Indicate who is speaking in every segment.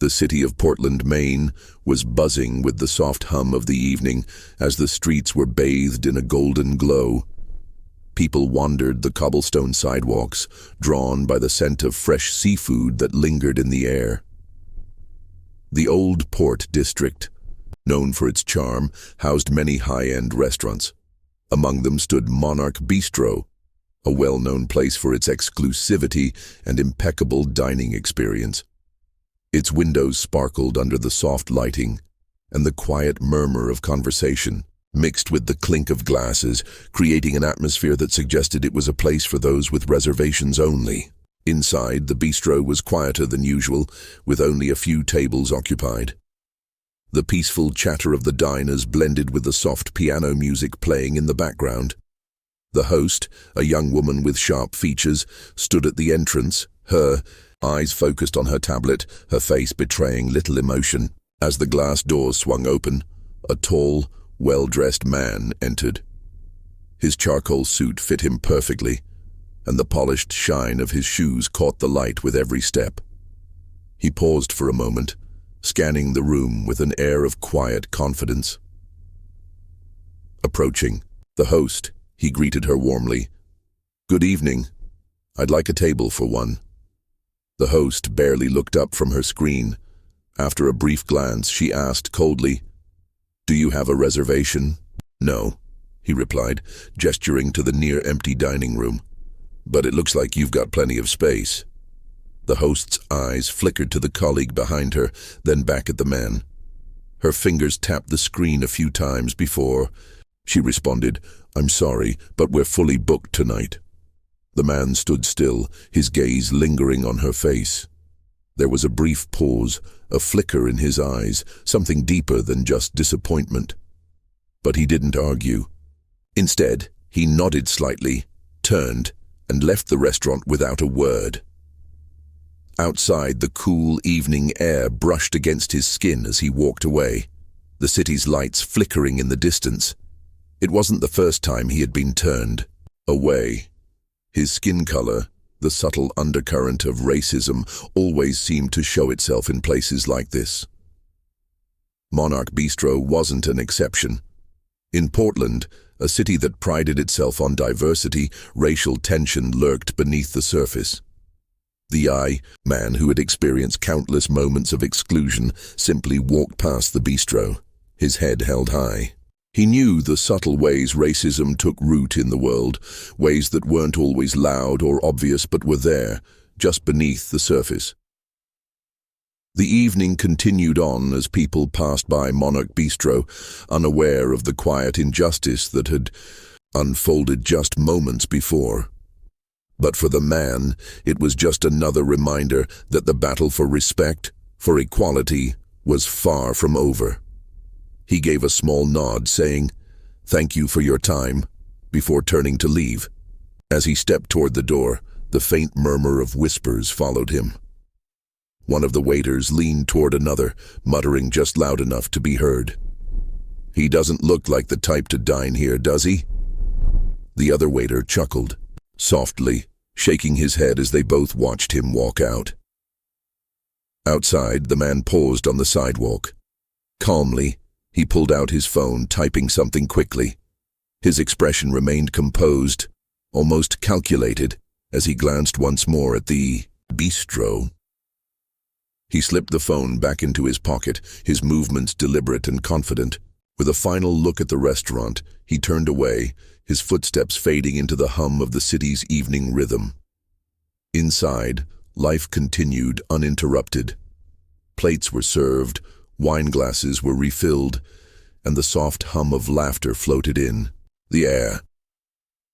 Speaker 1: The city of Portland, Maine, was buzzing with the soft hum of the evening as the streets were bathed in a golden glow. People wandered the cobblestone sidewalks, drawn by the scent of fresh seafood that lingered in the air. The Old Port District, known for its charm, housed many high-end restaurants. Among them stood Monarch Bistro, a well-known place for its exclusivity and impeccable dining experience. Its windows sparkled under the soft lighting, and the quiet murmur of conversation mixed with the clink of glasses, creating an atmosphere that suggested it was a place for those with reservations only. Inside, the bistro was quieter than usual, with only a few tables occupied. The peaceful chatter of the diners blended with the soft piano music playing in the background. The host, a young woman with sharp features, stood at the entrance, her eyes focused on her tablet, her face betraying little emotion. As the glass doors swung open, a tall, well-dressed man entered. His charcoal suit fit him perfectly, and the polished shine of his shoes caught the light with every step. He paused for a moment, scanning the room with an air of quiet confidence. Approaching the host, he greeted her warmly. "Good evening. I'd like a table for one." The host barely looked up from her screen. After a brief glance, she asked coldly, "Do you have a reservation?" "No," he replied, gesturing to the near-empty dining room. "But it looks like you've got plenty of space." The host's eyes flickered to the colleague behind her, then back at the man. Her fingers tapped the screen a few times before she responded, "I'm sorry, but we're fully booked tonight." The man stood still, his gaze lingering on her face. There was a brief pause, a flicker in his eyes, something deeper than just disappointment. But he didn't argue. Instead, he nodded slightly, turned, and left the restaurant without a word. Outside, the cool evening air brushed against his skin as he walked away, the city's lights flickering in the distance. It wasn't the first time he had been turned away. His skin color, the subtle undercurrent of racism, always seemed to show itself in places like this. Monarch Bistro wasn't an exception. In Portland, a city that prided itself on diversity, racial tension lurked beneath the surface. The man who had experienced countless moments of exclusion simply walked past the bistro, his head held high. He knew the subtle ways racism took root in the world, ways that weren't always loud or obvious but were there, just beneath the surface. The evening continued on as people passed by Monarch Bistro, unaware of the quiet injustice that had unfolded just moments before. But for the man, it was just another reminder that the battle for respect, for equality, was far from over. He gave a small nod, saying, "Thank you for your time," before turning to leave. As he stepped toward the door, the faint murmur of whispers followed him. One of the waiters leaned toward another, muttering just loud enough to be heard. "He doesn't look like the type to dine here, does he?" The other waiter chuckled, softly, shaking his head as they both watched him walk out. Outside, the man paused on the sidewalk. Calmly, he pulled out his phone, typing something quickly. His expression remained composed, almost calculated, as he glanced once more at the bistro. He slipped the phone back into his pocket, his movements deliberate and confident. With a final look at the restaurant, he turned away, his footsteps fading into the hum of the city's evening rhythm. Inside, life continued uninterrupted. Plates were served, wine glasses were refilled, and the soft hum of laughter floated in the air.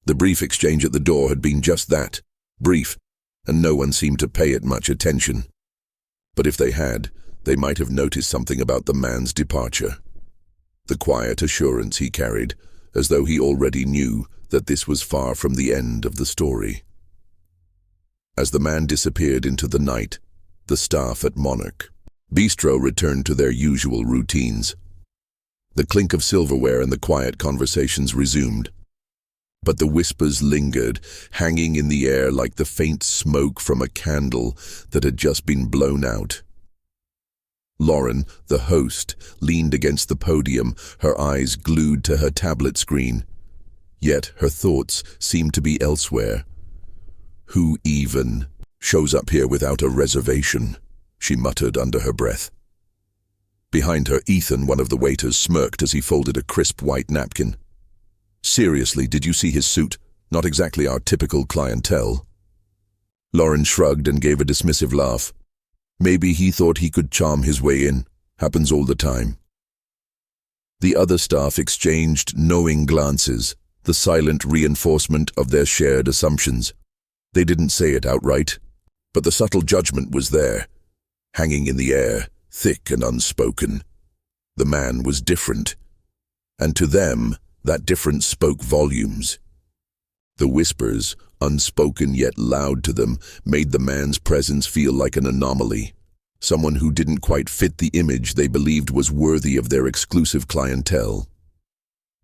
Speaker 1: The brief exchange at the door had been just that, brief, and no one seemed to pay it much attention. But if they had, they might have noticed something about the man's departure. The quiet assurance he carried, as though he already knew that this was far from the end of the story. As the man disappeared into the night, the staff at Monarch Bistro returned to their usual routines. The clink of silverware and the quiet conversations resumed. But the whispers lingered, hanging in the air like the faint smoke from a candle that had just been blown out. Lauren, the host, leaned against the podium, her eyes glued to her tablet screen. Yet her thoughts seemed to be elsewhere. "Who even shows up here without a reservation?" she muttered under her breath. Behind her, Ethan, one of the waiters, smirked as he folded a crisp white napkin. "Seriously, did you see his suit? Not exactly our typical clientele." Lauren shrugged and gave a dismissive laugh. Maybe he thought he could charm his way in. Happens all the time. The other staff exchanged knowing glances, the silent reinforcement of their shared assumptions. They didn't say it outright, but the subtle judgment was there, hanging in the air, thick and unspoken. The man was different, and to them, that difference spoke volumes. The whispers, unspoken yet loud to them, made the man's presence feel like an anomaly, someone who didn't quite fit the image they believed was worthy of their exclusive clientele.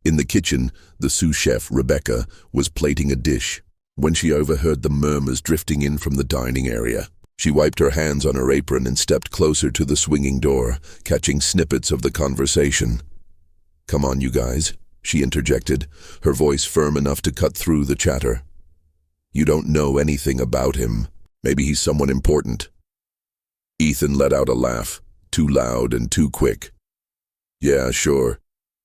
Speaker 1: In the kitchen, the sous chef, Rebecca, was plating a dish when she overheard the murmurs drifting in from the dining area. She wiped her hands on her apron and stepped closer to the swinging door, catching snippets of the conversation. "Come on, you guys," she interjected, her voice firm enough to cut through the chatter. "You don't know anything about him. Maybe he's someone important." Ethan let out a laugh, too loud and too quick. "Yeah, sure.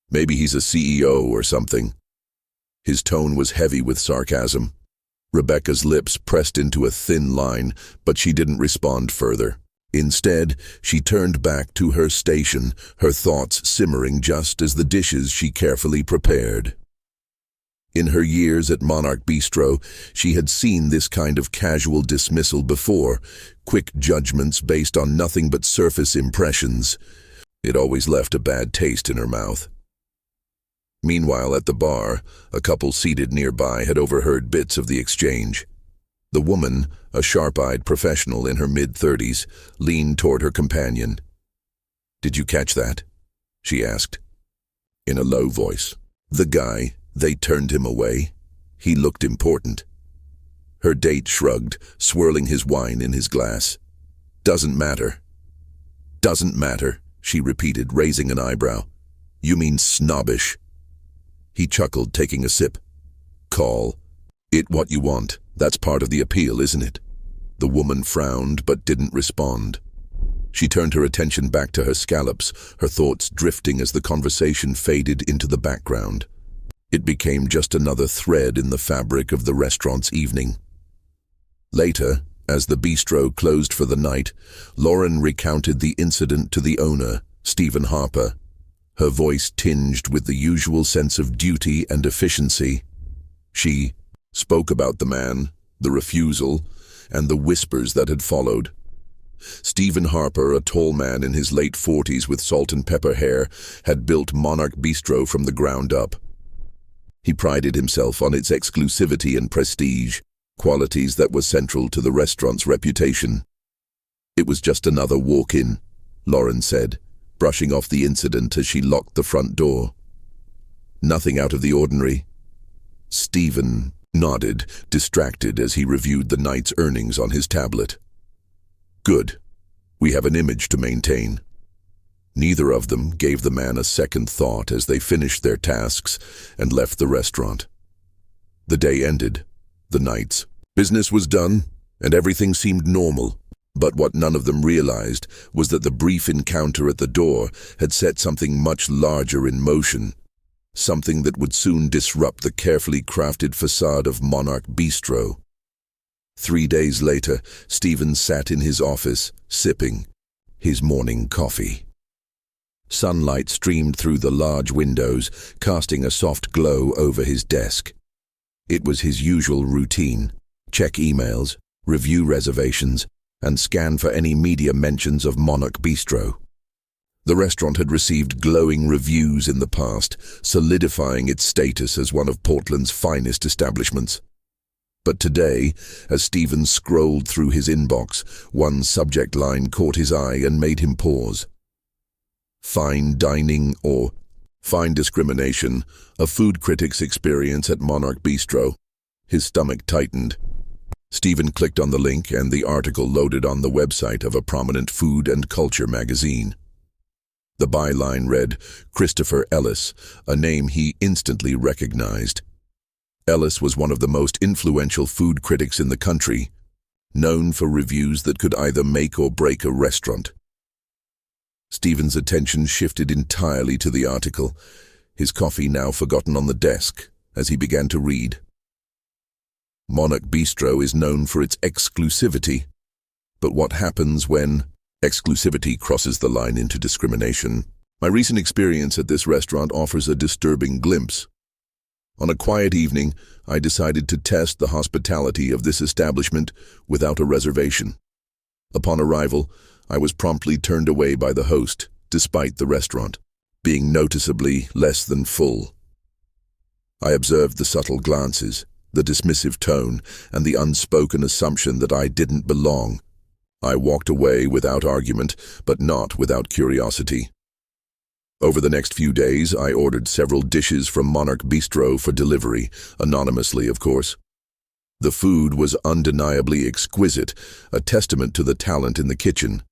Speaker 1: Maybe he's a CEO or something." His tone was heavy with sarcasm. Rebecca's lips pressed into a thin line, but she didn't respond further. Instead, she turned back to her station, her thoughts simmering just as the dishes she carefully prepared. In her years at Monarch Bistro, she had seen this kind of casual dismissal before, quick judgments based on nothing but surface impressions. It always left a bad taste in her mouth. Meanwhile, at the bar, a couple seated nearby had overheard bits of the exchange. The woman, a sharp-eyed professional in her mid-30s, leaned toward her companion. "Did you catch that?" she asked, in a low voice. "The guy, they turned him away. He looked important." Her date shrugged, swirling his wine in his glass. "Doesn't matter." "Doesn't matter," she repeated, raising an eyebrow. "You mean snobbish." He chuckled, taking a sip. "Call it what you want. That's part of the appeal, isn't it?" The woman frowned but didn't respond. She turned her attention back to her scallops, her thoughts drifting as the conversation faded into the background. It became just another thread in the fabric of the restaurant's evening. Later, as the bistro closed for the night, Lauren recounted the incident to the owner, Stephen Harper, her voice tinged with the usual sense of duty and efficiency. She spoke about the man, the refusal, and the whispers that had followed. Stephen Harper, a tall man in his late 40s with salt and pepper hair, had built Monarch Bistro from the ground up. He prided himself on its exclusivity and prestige, qualities that were central to the restaurant's reputation. "It was just another walk-in," Lauren said, brushing off the incident as she locked the front door. "Nothing out of the ordinary." Stephen nodded, distracted as he reviewed the night's earnings on his tablet. "Good. We have an image to maintain." Neither of them gave the man a second thought as they finished their tasks and left the restaurant. The day ended. The night's business was done, and everything seemed normal. But what none of them realized was that the brief encounter at the door had set something much larger in motion, something that would soon disrupt the carefully crafted facade of Monarch Bistro. 3 days later, Stephen sat in his office, sipping his morning coffee. Sunlight streamed through the large windows, casting a soft glow over his desk. It was his usual routine: check emails, review reservations, and scan for any media mentions of Monarch Bistro. The restaurant had received glowing reviews in the past, solidifying its status as one of Portland's finest establishments. But today, as Stephen scrolled through his inbox, one subject line caught his eye and made him pause. "Fine dining" or "Fine discrimination, a food critic's experience at Monarch Bistro." His stomach tightened. Stephen clicked on the link and the article loaded on the website of a prominent food and culture magazine. The byline read, Christopher Ellis, a name he instantly recognized. Ellis was one of the most influential food critics in the country, known for reviews that could either make or break a restaurant. Stephen's attention shifted entirely to the article, his coffee now forgotten on the desk, as he began to read. Monarch Bistro is known for its exclusivity, but what happens when exclusivity crosses the line into discrimination? My recent experience at this restaurant offers a disturbing glimpse. On a quiet evening, I decided to test the hospitality of this establishment without a reservation. Upon arrival, I was promptly turned away by the host, despite the restaurant being noticeably less than full. I observed the subtle glances, the dismissive tone, and the unspoken assumption that I didn't belong. I walked away without argument, but not without curiosity. Over the next few days, I ordered several dishes from Monarch Bistro for delivery, anonymously, of course. The food was undeniably exquisite, a testament to the talent in the kitchen.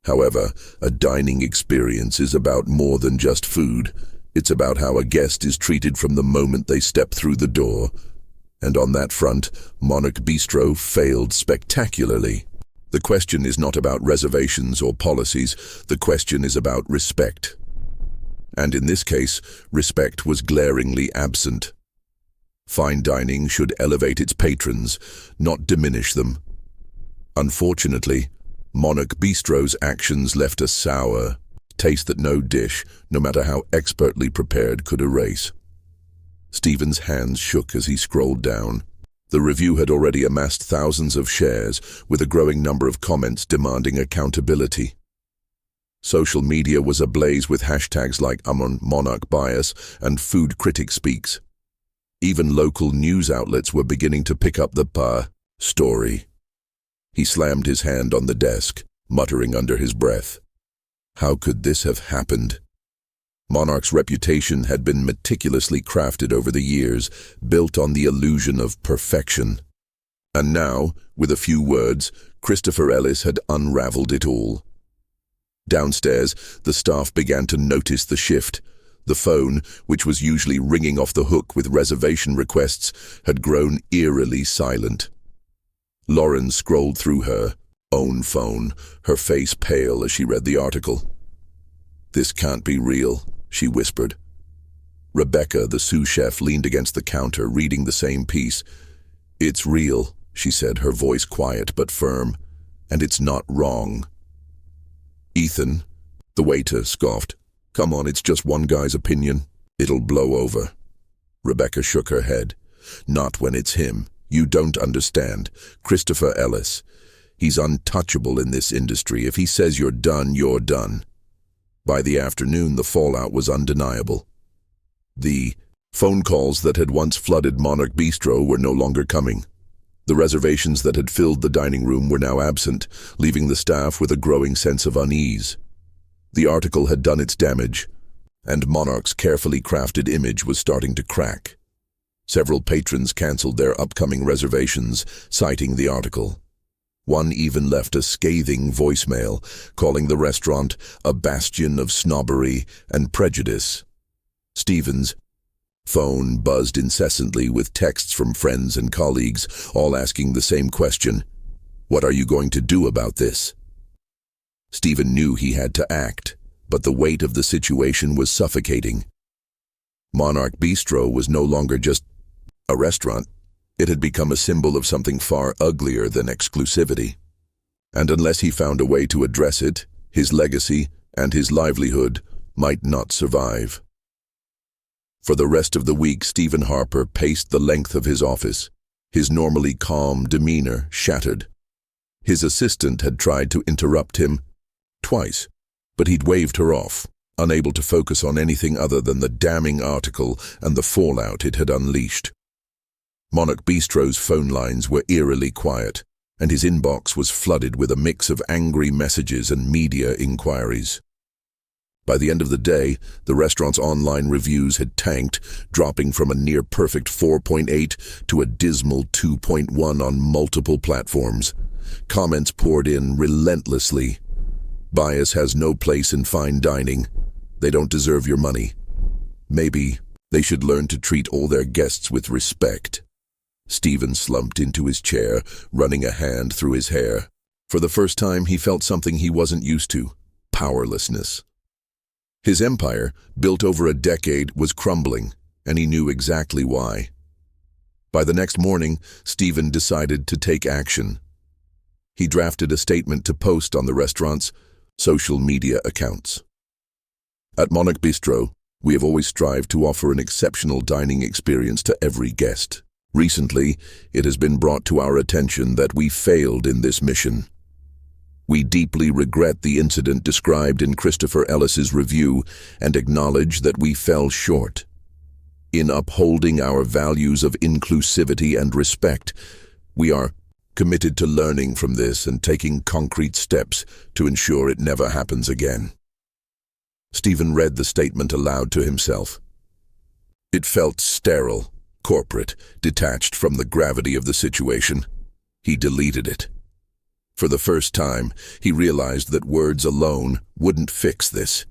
Speaker 1: However, a dining experience is about more than just food. It's about how a guest is treated from the moment they step through the door. And on that front, Monarch Bistro failed spectacularly. The question is not about reservations or policies, the question is about respect. And in this case, respect was glaringly absent. Fine dining should elevate its patrons, not diminish them. Unfortunately, Monarch Bistro's actions left a sour taste that no dish, no matter how expertly prepared, could erase. Stephen's hands shook as he scrolled down. The review had already amassed thousands of shares, with a growing number of comments demanding accountability. Social media was ablaze with hashtags like Monarch Bias and Food Critic Speaks. Even local news outlets were beginning to pick up the story. He slammed his hand on the desk, muttering under his breath. How could this have happened? Monarch's reputation had been meticulously crafted over the years, built on the illusion of perfection. And now, with a few words, Christopher Ellis had unraveled it all. Downstairs, the staff began to notice the shift. The phone, which was usually ringing off the hook with reservation requests, had grown eerily silent. Lauren scrolled through her own phone, her face pale as she read the article. "This can't be real," she whispered. Rebecca, the sous chef, leaned against the counter, reading the same piece. "It's real," she said, her voice quiet but firm, "and it's not wrong." "Ethan," the waiter scoffed. "Come on, it's just one guy's opinion. It'll blow over." Rebecca shook her head. "Not when it's him. You don't understand. Christopher Ellis. He's untouchable in this industry. If he says you're done, you're done." By the afternoon, the fallout was undeniable. The phone calls that had once flooded Monarch Bistro were no longer coming. The reservations that had filled the dining room were now absent, leaving the staff with a growing sense of unease. The article had done its damage, and Monarch's carefully crafted image was starting to crack. Several patrons canceled their upcoming reservations, citing the article. One even left a scathing voicemail, calling the restaurant a bastion of snobbery and prejudice. Stephen's phone buzzed incessantly with texts from friends and colleagues, all asking the same question: "What are you going to do about this?" Stephen knew he had to act, but the weight of the situation was suffocating. Monarch Bistro was no longer just a restaurant. It had become a symbol of something far uglier than exclusivity. And unless he found a way to address it, his legacy and his livelihood might not survive. For the rest of the week, Stephen Harper paced the length of his office, his normally calm demeanor shattered. His assistant had tried to interrupt him twice, but he'd waved her off, unable to focus on anything other than the damning article and the fallout it had unleashed. Monarch Bistro's phone lines were eerily quiet, and his inbox was flooded with a mix of angry messages and media inquiries. By the end of the day, the restaurant's online reviews had tanked, dropping from a near-perfect 4.8 to a dismal 2.1 on multiple platforms. Comments poured in relentlessly. "Bias has no place in fine dining. They don't deserve your money. Maybe they should learn to treat all their guests with respect. Stephen slumped into his chair, running a hand through his hair. For the first time, he felt something he wasn't used to: powerlessness. His empire, built over a decade, was crumbling, and he knew exactly why. By the next morning, Stephen decided to take action. He drafted a statement to post on the restaurant's social media accounts. At Monarch Bistro, we have always strived to offer an exceptional dining experience to every guest. Recently, it has been brought to our attention that we failed in this mission. We deeply regret the incident described in Christopher Ellis's review and acknowledge that we fell short. In upholding our values of inclusivity and respect, we are committed to learning from this and taking concrete steps to ensure it never happens again. Stephen read the statement aloud to himself. It felt sterile, corporate, detached from the gravity of the situation. He deleted it. For the first time, he realized that words alone wouldn't fix this.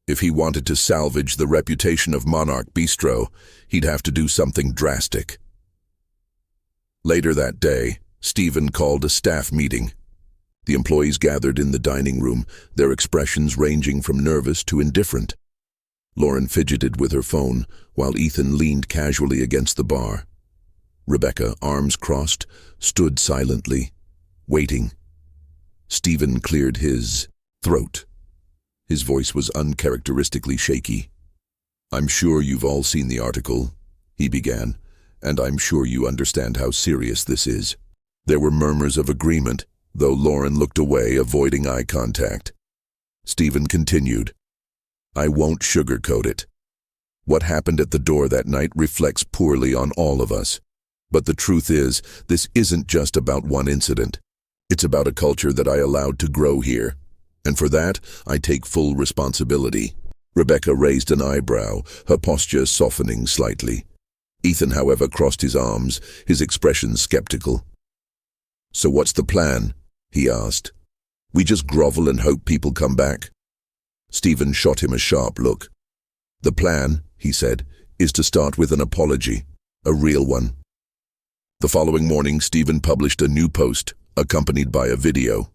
Speaker 1: If he wanted to salvage the reputation of Monarch Bistro, he'd have to do something drastic. Later that day, Stephen called a staff meeting. The employees gathered in the dining room, their expressions ranging from nervous to indifferent. Lauren fidgeted with her phone, while Ethan leaned casually against the bar. Rebecca, arms crossed, stood silently, waiting. Stephen cleared his throat. His voice was uncharacteristically shaky. "I'm sure you've all seen the article," he began, "and I'm sure you understand how serious this is." There were murmurs of agreement, though Lauren looked away, avoiding eye contact. Stephen continued, "I won't sugarcoat it. What happened at the door that night reflects poorly on all of us. But the truth is, this isn't just about one incident. It's about a culture that I allowed to grow here. And for that, I take full responsibility." Rebecca raised an eyebrow, her posture softening slightly. Ethan, however, crossed his arms, his expression skeptical. "So what's the plan?" he asked. "We just grovel and hope people come back?" Stephen shot him a sharp look. "The plan," he said, "is to start with an apology, a real one." The following morning, Stephen published a new post, accompanied by a video.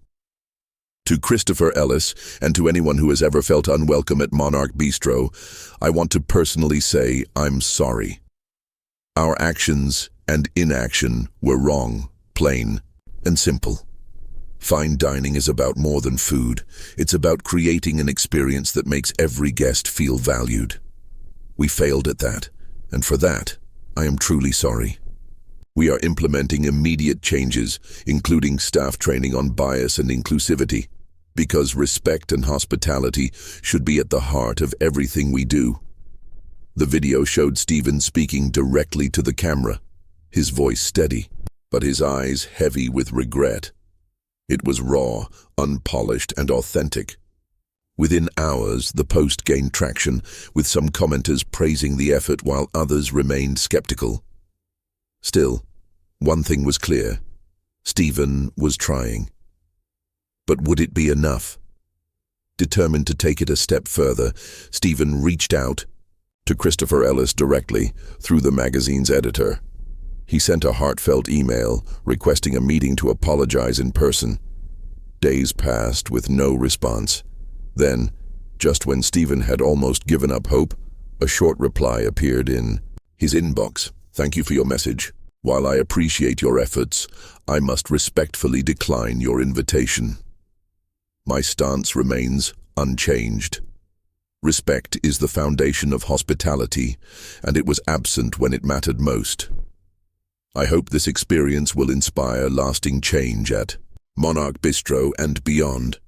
Speaker 1: "To Christopher Ellis, and to anyone who has ever felt unwelcome at Monarch Bistro, I want to personally say I'm sorry. Our actions and inaction were wrong, plain and simple. Fine dining is about more than food. It's about creating an experience that makes every guest feel valued. We failed at that, and for that, I am truly sorry. We are implementing immediate changes, including staff training on bias and inclusivity, because respect and hospitality should be at the heart of everything we do." The video showed Stephen speaking directly to the camera, his voice steady, but his eyes heavy with regret. It was raw, unpolished, and authentic. Within hours, the post gained traction, with some commenters praising the effort while others remained skeptical. Still, one thing was clear: Stephen was trying. But would it be enough? Determined to take it a step further, Stephen reached out to Christopher Ellis directly through the magazine's editor. He sent a heartfelt email requesting a meeting to apologize in person. Days passed with no response. Then, just when Stephen had almost given up hope, a short reply appeared in his inbox. "Thank you for your message. While I appreciate your efforts, I must respectfully decline your invitation. My stance remains unchanged. Respect is the foundation of hospitality, and it was absent when it mattered most. I hope this experience will inspire lasting change at Monarch Bistro and beyond."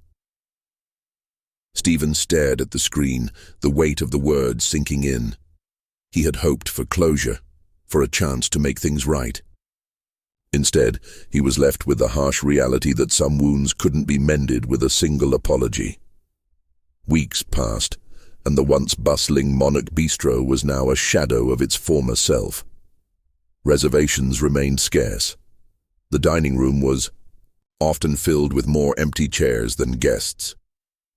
Speaker 1: Stephen stared at the screen, the weight of the words sinking in. He had hoped for closure, for a chance to make things right. Instead, he was left with the harsh reality that some wounds couldn't be mended with a single apology. Weeks passed, and the once bustling Monarch Bistro was now a shadow of its former self. Reservations remained scarce. The dining room was often filled with more empty chairs than guests.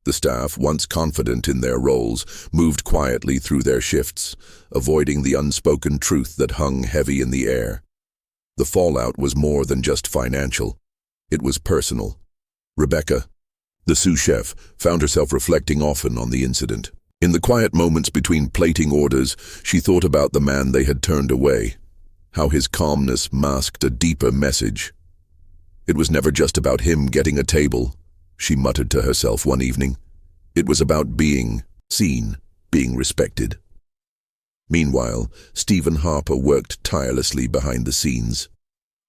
Speaker 1: The staff, once confident in their roles, moved quietly through their shifts, avoiding the unspoken truth that hung heavy in the air. The fallout was more than just financial. It was personal. Rebecca, the sous chef, found herself reflecting often on the incident. In the quiet moments between plating orders, she thought about the man they had turned away, how his calmness masked a deeper message. It was never just about him getting a table, she muttered to herself one evening. It was about being seen, being respected. Meanwhile, Stephen Harper worked tirelessly behind the scenes.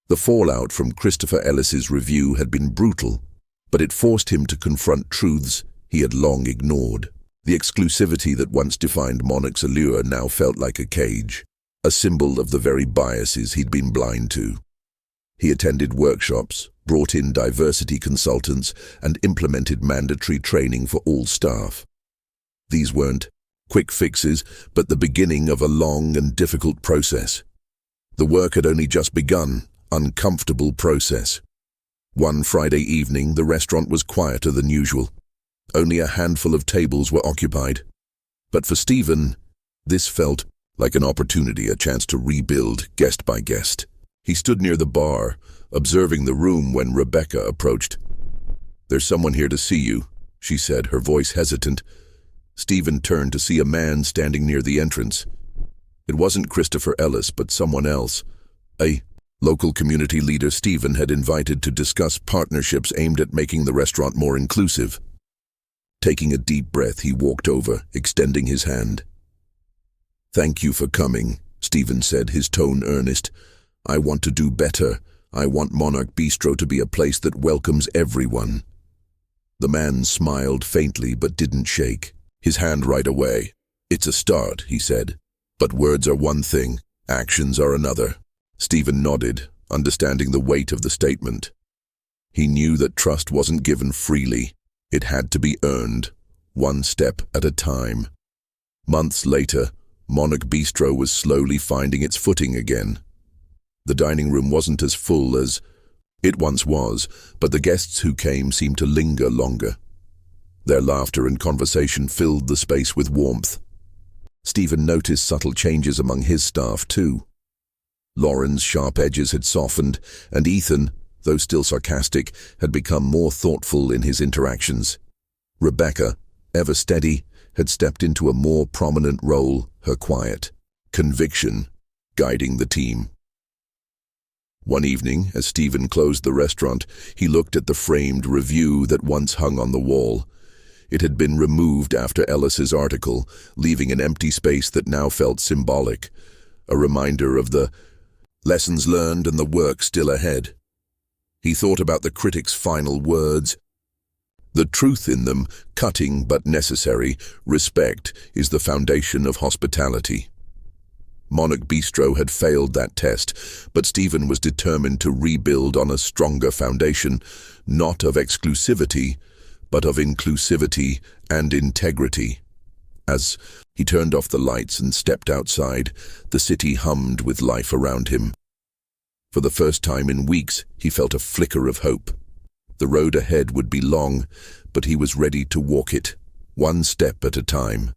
Speaker 1: The fallout from Christopher Ellis's review had been brutal, but it forced him to confront truths he had long ignored. The exclusivity that once defined Monarch's allure now felt like a cage, a symbol of the very biases he'd been blind to. He attended workshops, brought in diversity consultants, and implemented mandatory training for all staff. These weren't quick fixes, but the beginning of a long and difficult process. The work had only just begun, uncomfortable process. One Friday evening, the restaurant was quieter than usual. Only a handful of tables were occupied. But for Stephen, this felt like an opportunity, a chance to rebuild guest by guest. He stood near the bar, observing the room when Rebecca approached. "There's someone here to see you," she said, her voice hesitant. Stephen turned to see a man standing near the entrance. It wasn't Christopher Ellis, but someone else. A local community leader Stephen had invited to discuss partnerships aimed at making the restaurant more inclusive. Taking a deep breath, he walked over, extending his hand. "Thank you for coming," Stephen said, his tone earnest. "I want to do better. I want Monarch Bistro to be a place that welcomes everyone." The man smiled faintly but didn't shake, his hand right away. "It's a start," he said. "But words are one thing, actions are another." Stephen nodded, understanding the weight of the statement. He knew that trust wasn't given freely. It had to be earned, one step at a time. Months later, Monarch Bistro was slowly finding its footing again. The dining room wasn't as full as it once was, but the guests who came seemed to linger longer. Their laughter and conversation filled the space with warmth. Stephen noticed subtle changes among his staff too. Lauren's sharp edges had softened, and Ethan, though still sarcastic, had become more thoughtful in his interactions. Rebecca, ever steady, had stepped into a more prominent role, her quiet conviction guiding the team. One evening, as Stephen closed the restaurant, he looked at the framed review that once hung on the wall. It had been removed after Ellis's article, leaving an empty space that now felt symbolic, a reminder of the lessons learned and the work still ahead. He thought about the critic's final words. The truth in them, cutting but necessary, respect is the foundation of hospitality. Monarch Bistro had failed that test, but Stephen was determined to rebuild on a stronger foundation, not of exclusivity, but of inclusivity and integrity. As he turned off the lights and stepped outside, the city hummed with life around him. For the first time in weeks, he felt a flicker of hope. The road ahead would be long, but he was ready to walk it, one step at a time.